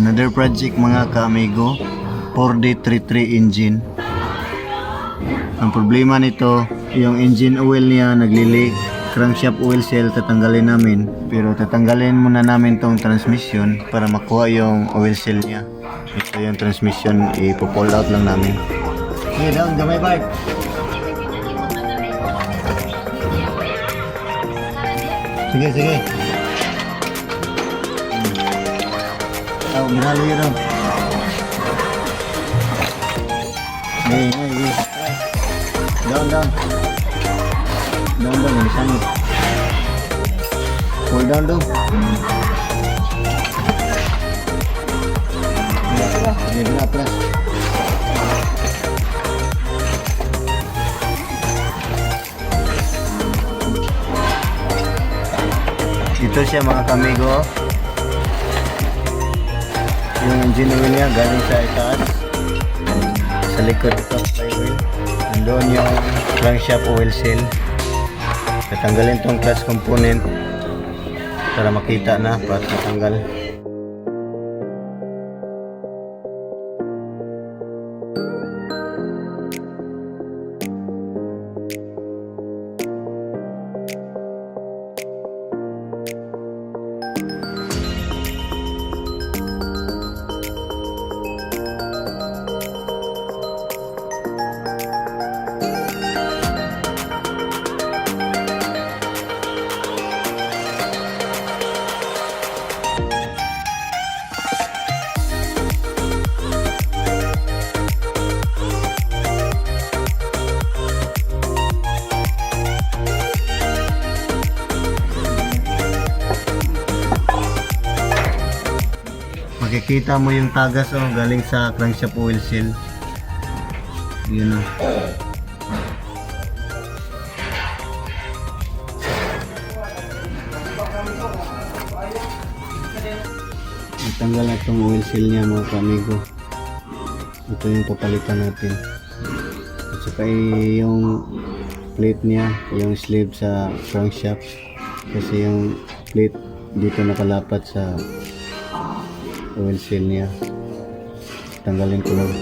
Another project mga ka-amigo, 4D33 engine. Ang problema nito, yung engine oil niya nagli-leak. Crankshaft oil cell tatanggalin namin, pero tatanggalin muna namin tong transmission para makuha yung oil cell niya. Ito yung transmission, ipo-pull out lang namin. Sige, down, gamay bike. Sige, sige. Oh, minalo yun oh. Hey. Down. Down, ini sangit. Pull down dong. Ini berapa? Ito siya mga kamigo. Yung engine oil niya galing sa itaas. Sa likod ito flywheel. Nandoon yung crankshaft oil cell. Tatanggalin tong clutch component para makita na para matanggal. Makikita mo yung tagas oh, galing sa crankshaft oil cell. Yun oh. Natanggal na itong oil cell niya mga kamigo. Ito yung papalitan natin. At saka yung plate niya, yung sleeve sa crankshaft. Kasi yung plate dito nakalapat sa oil seal niya. Tanggalin ko lang.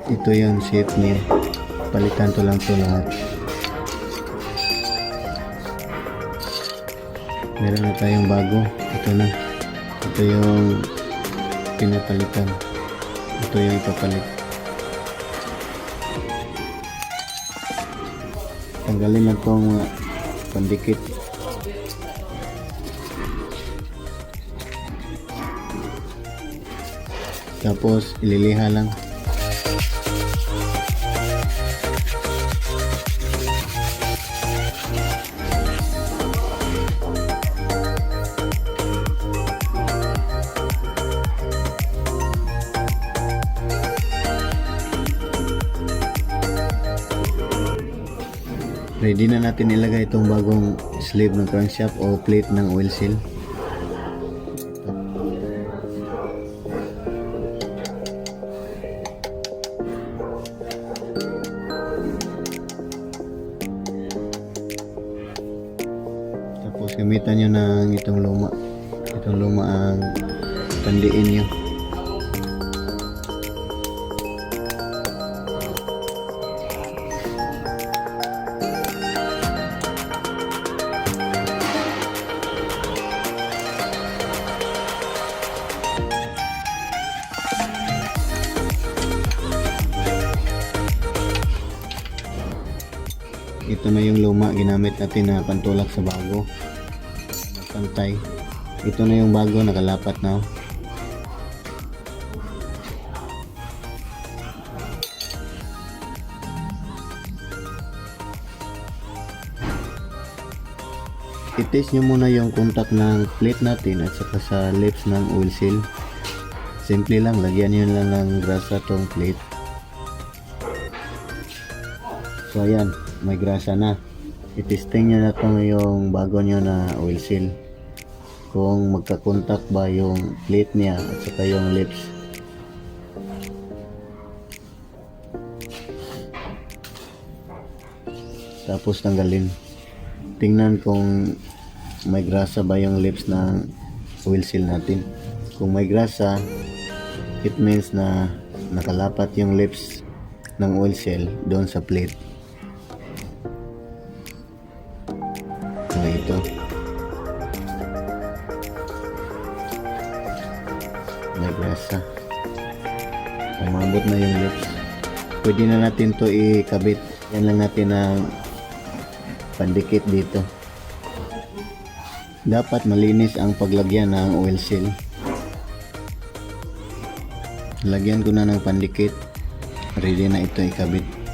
Ito yung shape niya. Palitan ko lang ito lahat. Meron na tayong bago. Ito na. Ito yung pinapalitan. Ito yung ipapalit. Tanggalin lang itong pandikit. Tapos ililiha lang. Ready na natin ilagay itong bagong sleeve ng crankshaft o plate ng oil seal. Tapos gamitan nyo ng itong luma. Itong luma ang pandiin nyo. Ito na yung luma ginamit natin na pantulak sa bago. Pantay. Ito na yung bago nakalapat na. I-test nyo muna yung contact ng plate natin at saka sa lips ng oil seal. Simple lang, lagyan nyo lang ng grasa tong plate. So ayan, may grasa na. I-testing nyo na itong yung bago nyo na oil seal. Kung magka-contact ba yung plate niya at saka yung lips. Tapos tanggalin. Tingnan kung may grasa ba yung lips ng oil seal natin. Kung may grasa, it means na nakalapat yung lips ng oil seal doon sa plate. So ito, may grasa. Umabot na yung lips. Pwede na natin to ikabit. Yan lang natin ang pandikit dito. Dapat malinis ang paglagyan ng oil seal. Lagyan ko na ng pandikit. Ready na ito ikabit.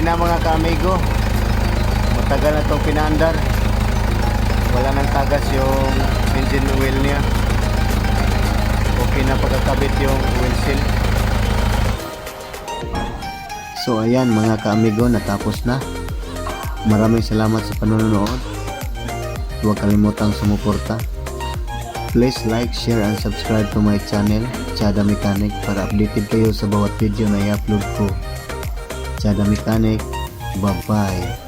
na mga kaamigo. Matagal na itong pinaandar. Wala nang tagas yung engine oil niya. Okay na pagkakabit yung oil seal. So ayan mga kaamigo, natapos na. Maraming salamat sa panonood. Huwag kalimutang sumuporta. Please like, share, and subscribe to my channel, Chada Mechanic, para updated kayo sa bawat video na i-upload ko. Chada Mechanic, bye-bye.